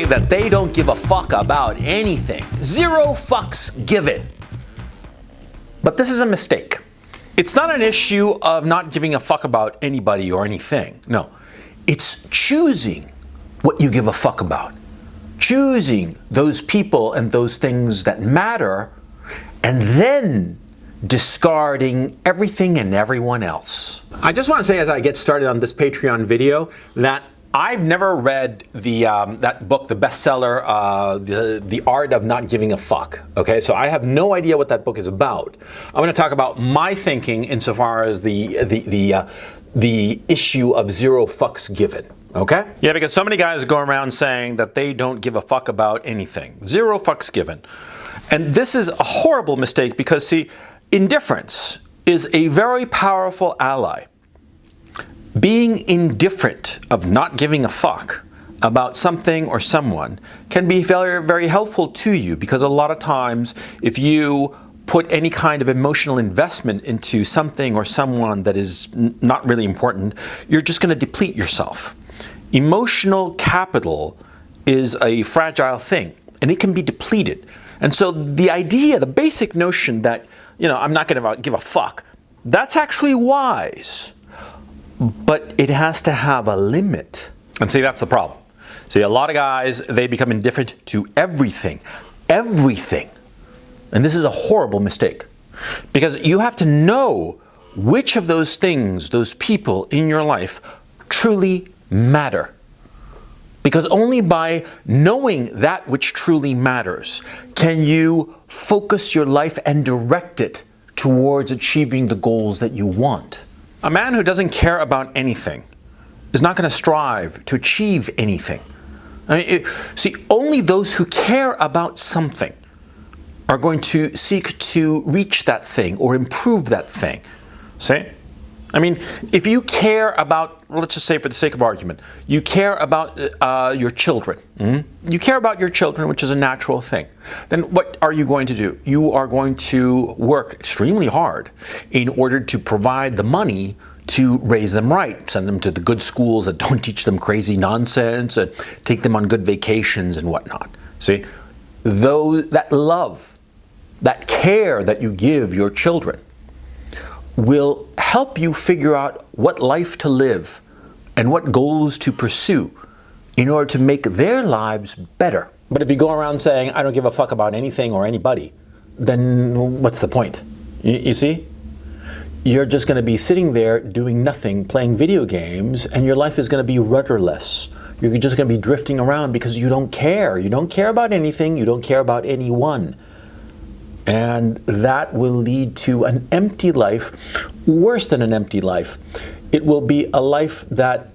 saying that they don't give a fuck about anything. Zero fucks given. But this is a mistake. It's not an issue of not giving a fuck about anybody or anything. No, it's choosing what you give a fuck about. Choosing those people and those things that matter, and then discarding everything and everyone else. I just want to say as I get started on this Patreon video that I've never read that book, the bestseller, The Art of Not Giving a Fuck. Okay, so I have no idea what that book is about. I'm going to talk about my thinking insofar as the issue of zero fucks given. Okay? Yeah, because so many guys go around saying that they don't give a fuck about anything. Zero fucks given. And this is a horrible mistake because, see, indifference is a very powerful ally. Being indifferent, of not giving a fuck about something or someone, can be very, very helpful to you, because a lot of times if you put any kind of emotional investment into something or someone that is not really important, you're just going to deplete yourself. Emotional capital is a fragile thing, and it can be depleted. And so the idea, the basic notion that, I'm not going to give a fuck, that's actually wise. But it has to have a limit. And see, that's the problem. See, a lot of guys, they become indifferent to everything. Everything. And this is a horrible mistake. Because you have to know which of those things, those people in your life, truly matter. Because only by knowing that which truly matters can you focus your life and direct it towards achieving the goals that you want. A man who doesn't care about anything is not going to strive to achieve anything. See, only those who care about something are going to seek to reach that thing or improve that thing. See? If you care about, let's just say for the sake of argument, you care about your children. You care about your children, which is a natural thing. Then what are you going to do? You are going to work extremely hard in order to provide the money to raise them right. Send them to the good schools that don't teach them crazy nonsense, and take them on good vacations and whatnot. See? That love, that care that you give your children will help you figure out what life to live and what goals to pursue in order to make their lives better. But if you go around saying, I don't give a fuck about anything or anybody, then what's the point? You see? You're just going to be sitting there doing nothing, playing video games, and your life is going to be rudderless. You're just going to be drifting around because you don't care. You don't care about anything. You don't care about anyone. And that will lead to an empty life, worse than an empty life. It will be a life that,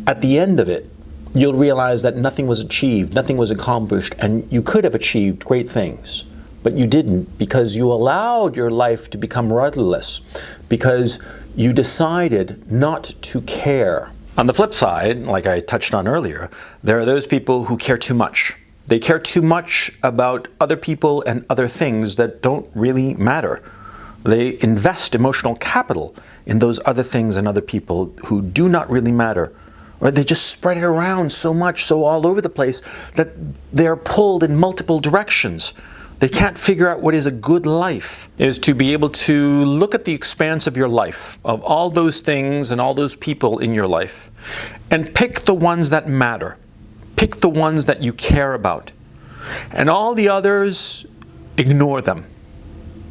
at the end of it, you'll realize that nothing was achieved, nothing was accomplished, and you could have achieved great things. But you didn't, because you allowed your life to become rudderless, because you decided not to care. On the flip side, like I touched on earlier, there are those people who care too much. They care too much about other people and other things that don't really matter. They invest emotional capital in those other things and other people who do not really matter. Or they just spread it around so much, so all over the place, that they're pulled in multiple directions. They can't figure out what is a good life. It is to be able to look at the expanse of your life, of all those things and all those people in your life, and pick the ones that matter. Pick the ones that you care about. And all the others, ignore them.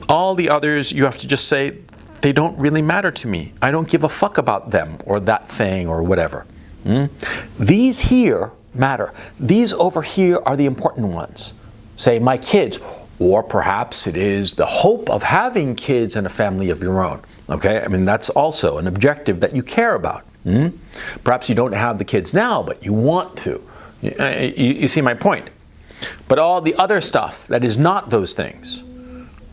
All the others, you have to just say, they don't really matter to me. I don't give a fuck about them or that thing or whatever. These here matter. These over here are the important ones. Say, my kids, or perhaps it is the hope of having kids and a family of your own. Okay, that's also an objective that you care about. Perhaps you don't have the kids now, but you want to. You see my point. But all the other stuff that is not those things,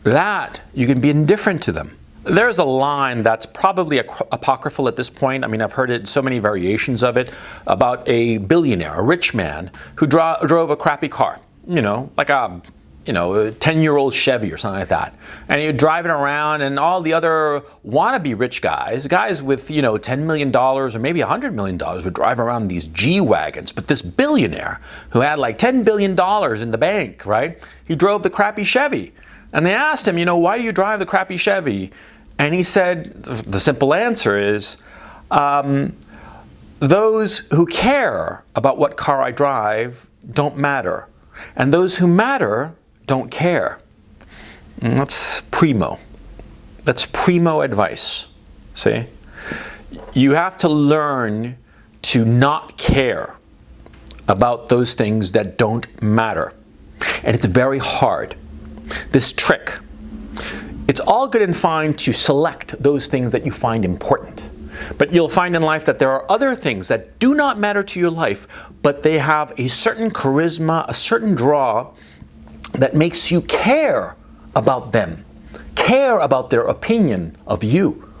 that you can be indifferent to them. There's a line that's probably apocryphal at this point. I've heard it, so many variations of it, about a billionaire, a rich man, who drove a crappy car. Like a a 10-year-old Chevy or something like that. And you're driving around, and all the other wannabe rich guys with, $10 million or maybe $100 million would drive around these G-Wagons. But this billionaire who had like $10 billion in the bank, right? He drove the crappy Chevy. And they asked him, why do you drive the crappy Chevy? And he said, the simple answer is, those who care about what car I drive don't matter. And those who matter don't care. And that's primo. That's primo advice. See? You have to learn to not care about those things that don't matter. And it's very hard. This trick, it's all good and fine to select those things that you find important. But you'll find in life that there are other things that do not matter to your life, but they have a certain charisma, a certain draw that makes you care about them, care about their opinion of you,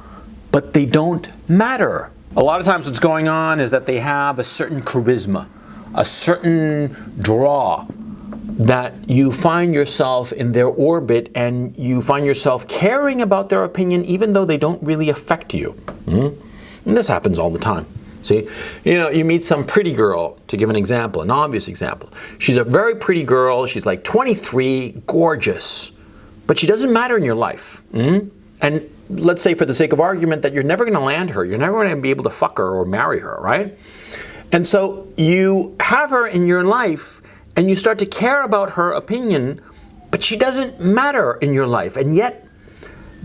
but they don't matter. A lot of times what's going on is that they have a certain charisma, a certain draw that you find yourself in their orbit and you find yourself caring about their opinion even though they don't really affect you. And this happens all the time. See, you meet some pretty girl, to give an example, an obvious example. She's a very pretty girl. She's like 23, gorgeous, but she doesn't matter in your life. And let's say for the sake of argument that you're never going to land her. You're never going to be able to fuck her or marry her, right? And so you have her in your life and you start to care about her opinion, but she doesn't matter in your life. And yet,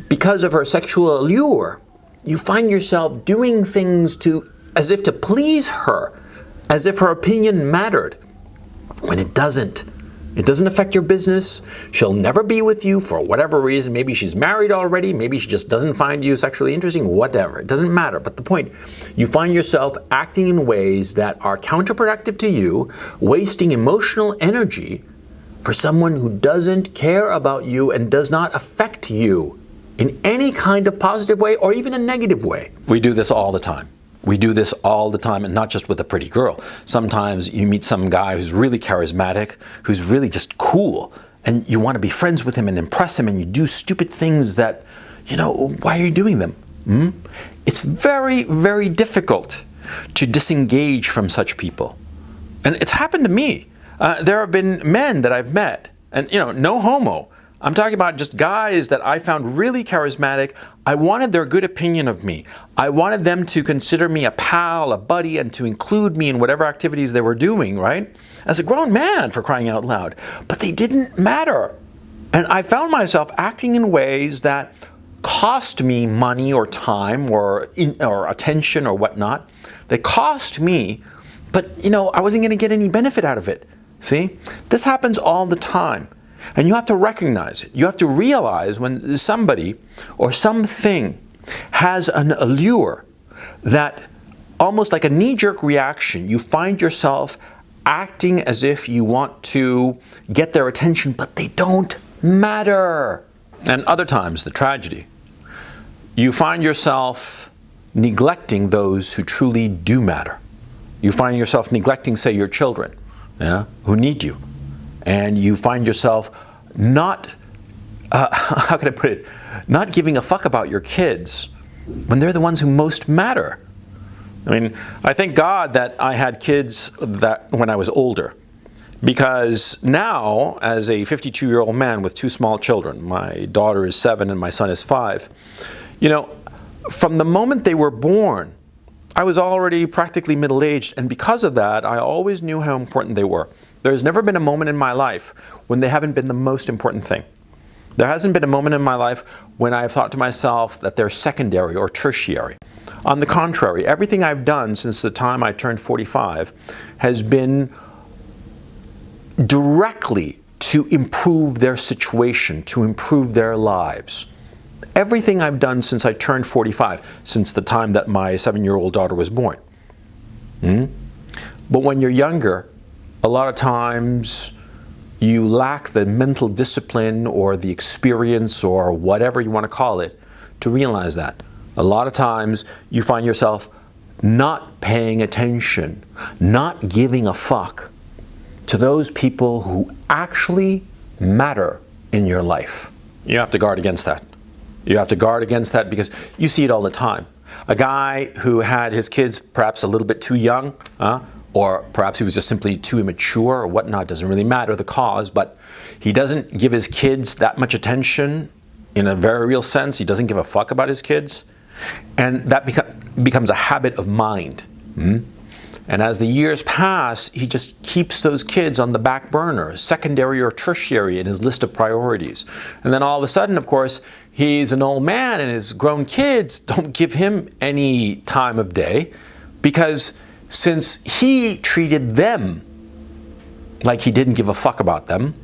because of her sexual allure, you find yourself doing things as if to please her, as if her opinion mattered, when it doesn't. It doesn't affect your business. She'll never be with you for whatever reason. Maybe she's married already. Maybe she just doesn't find you sexually interesting, whatever. It doesn't matter. But the point, you find yourself acting in ways that are counterproductive to you, wasting emotional energy for someone who doesn't care about you and does not affect you in any kind of positive way or even a negative way. We do this all the time. We do this all the time, and not just with a pretty girl. Sometimes you meet some guy who's really charismatic, who's really just cool, and you want to be friends with him and impress him, and you do stupid things that, why are you doing them? It's very, very difficult to disengage from such people. And it's happened to me. There have been men that I've met, and no homo. I'm talking about just guys that I found really charismatic. I wanted their good opinion of me. I wanted them to consider me a pal, a buddy, and to include me in whatever activities they were doing, right? As a grown man, for crying out loud. But they didn't matter. And I found myself acting in ways that cost me money or time or attention or whatnot. They cost me, but I wasn't going to get any benefit out of it. See? This happens all the time. And you have to recognize it. You have to realize when somebody or something has an allure that almost like a knee-jerk reaction, you find yourself acting as if you want to get their attention, but they don't matter. And other times, the tragedy, you find yourself neglecting those who truly do matter. You find yourself neglecting, say, your children, who need you. And you find yourself not, how can I put it, not giving a fuck about your kids when they're the ones who most matter. I mean, I thank God that I had kids when I was older, because now, as a 52-year-old man with two small children, my daughter is 7 and my son is 5, from the moment they were born, I was already practically middle-aged, and because of that, I always knew how important they were. There's never been a moment in my life when they haven't been the most important thing. There hasn't been a moment in my life when I've thought to myself that they're secondary or tertiary. On the contrary, everything I've done since the time I turned 45 has been directly to improve their situation, to improve their lives. Everything I've done since I turned 45, since the time that my 7-year-old daughter was born. But when you're younger, a lot of times you lack the mental discipline or the experience or whatever you want to call it to realize that. A lot of times you find yourself not paying attention, not giving a fuck to those people who actually matter in your life. You have to guard against that. You have to guard against that because you see it all the time. A guy who had his kids perhaps a little bit too young, or perhaps he was just simply too immature or whatnot, doesn't really matter the cause, but he doesn't give his kids that much attention in a very real sense. He doesn't give a fuck about his kids. And that becomes a habit of mind. And as the years pass, he just keeps those kids on the back burner, secondary or tertiary in his list of priorities. And then all of a sudden, of course, he's an old man and his grown kids don't give him any time of day because since he treated them like he didn't give a fuck about them,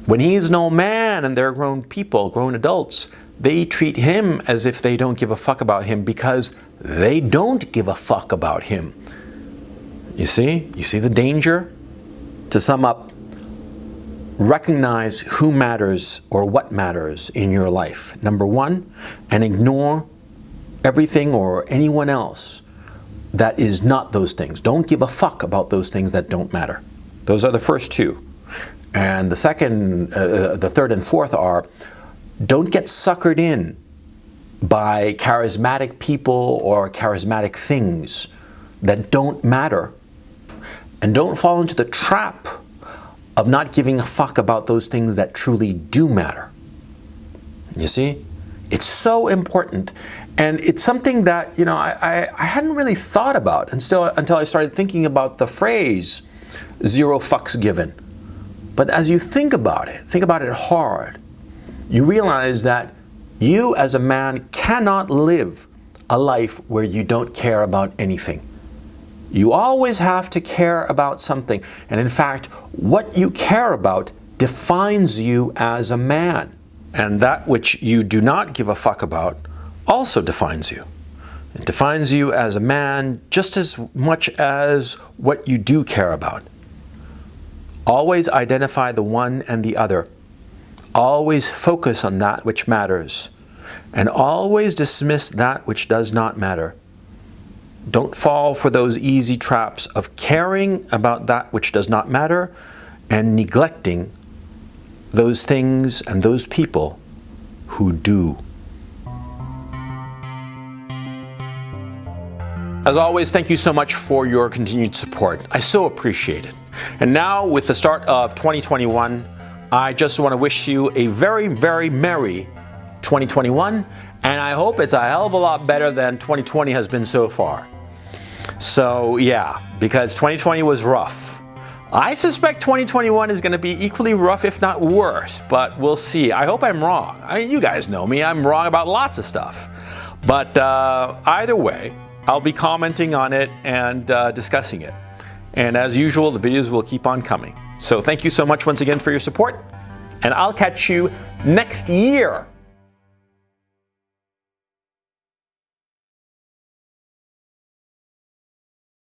when he's an old man and they're grown people, grown adults, they treat him as if they don't give a fuck about him because they don't give a fuck about him. You see the danger? To sum up, recognize who matters or what matters in your life, number one, and ignore everything or anyone else that is not those things. Don't give a fuck about those things that don't matter. Those are the first two. And the second, the third and fourth are, don't get suckered in by charismatic people or charismatic things that don't matter. And don't fall into the trap of not giving a fuck about those things that truly do matter. You see? It's so important. And it's something that, I hadn't really thought about until I started thinking about the phrase, 0 fucks given. But as you think about it hard, you realize that you as a man cannot live a life where you don't care about anything. You always have to care about something. And in fact, what you care about defines you as a man. And that which you do not give a fuck about also defines you. It defines you as a man just as much as what you do care about. Always identify the one and the other. Always focus on that which matters. And always dismiss that which does not matter. Don't fall for those easy traps of caring about that which does not matter and neglecting those things and those people who do. As always, thank you so much for your continued support. I so appreciate it. And now, with the start of 2021, I just want to wish you a very, very merry 2021, and I hope it's a hell of a lot better than 2020 has been so far. So yeah, because 2020 was rough. I suspect 2021 is going to be equally rough, if not worse, but we'll see. I hope I'm wrong. I mean, you guys know me, I'm wrong about lots of stuff. But either way, I'll be commenting on it and discussing it. And as usual, the videos will keep on coming. So thank you so much once again for your support, and I'll catch you next year.